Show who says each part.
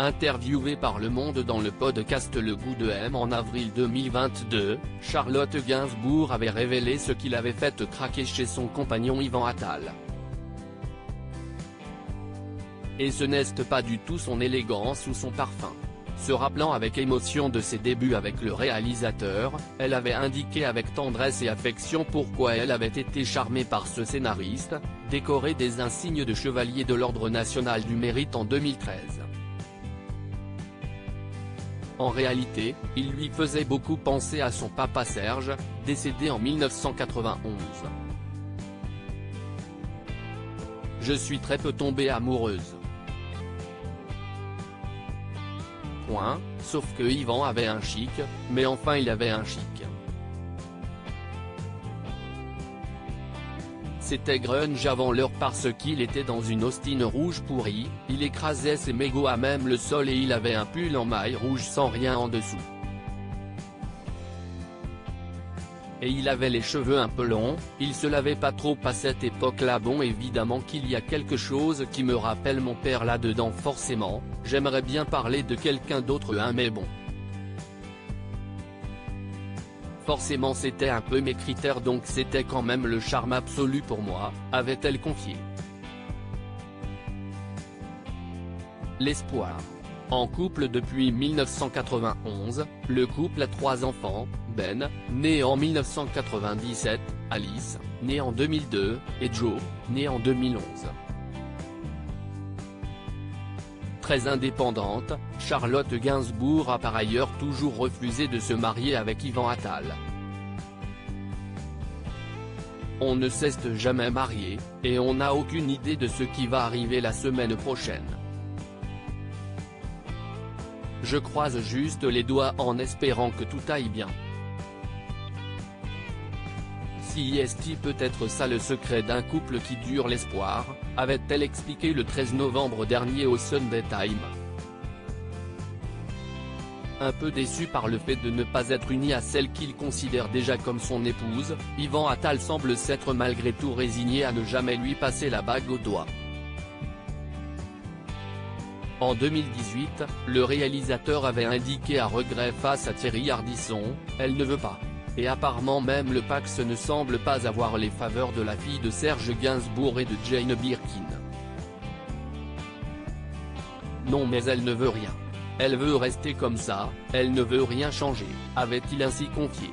Speaker 1: Interviewée par Le Monde dans le podcast Le Goût de M en avril 2022, Charlotte Gainsbourg avait révélé ce qui l'avait fait craquer chez son compagnon Yvan Attal. Et ce n'est pas du tout son élégance ou son parfum. Se rappelant avec émotion de ses débuts avec le réalisateur, elle avait indiqué avec tendresse et affection pourquoi elle avait été charmée par ce scénariste, décoré des insignes de chevalier de l'Ordre national du mérite en 2013. En réalité, il lui faisait beaucoup penser à son papa Serge, décédé en 1991. Je suis très peu tombée amoureuse. Sauf que Yvan avait un chic, mais enfin il avait un chic. C'était grunge avant l'heure parce qu'il était dans une Austin rouge pourrie, il écrasait ses mégots à même le sol et il avait un pull en maille rouge sans rien en dessous. Et il avait les cheveux un peu longs, il se lavait pas trop à cette époque-là. Bon, évidemment qu'il y a quelque chose qui me rappelle mon père là-dedans forcément, j'aimerais bien parler de quelqu'un d'autre mais bon. Forcément c'était un peu mes critères donc c'était quand même le charme absolu pour moi, avait-elle confié. L'espoir. En couple depuis 1991, le couple a 3 enfants, Ben, né en 1997, Alice, née en 2002, et Joe, né en 2011. Très indépendante, Charlotte Gainsbourg a par ailleurs toujours refusé de se marier avec Yvan Attal. On ne s'est jamais marié, et on n'a aucune idée de ce qui va arriver la semaine prochaine. Je croise juste les doigts en espérant que tout aille bien. Si est peut-être ça le secret d'un couple qui dure l'espoir, avait-elle expliqué le 13 novembre dernier au Sunday Times. Un peu déçu par le fait de ne pas être uni à celle qu'il considère déjà comme son épouse, Yvan Attal semble s'être malgré tout résigné à ne jamais lui passer la bague au doigt. En 2018, le réalisateur avait indiqué à regret face à Thierry Ardisson, « Elle ne veut pas ». Et apparemment même le Pax ne semble pas avoir les faveurs de la fille de Serge Gainsbourg et de Jane Birkin. Non mais elle ne veut rien. Elle veut rester comme ça, elle ne veut rien changer, avait-il ainsi confié.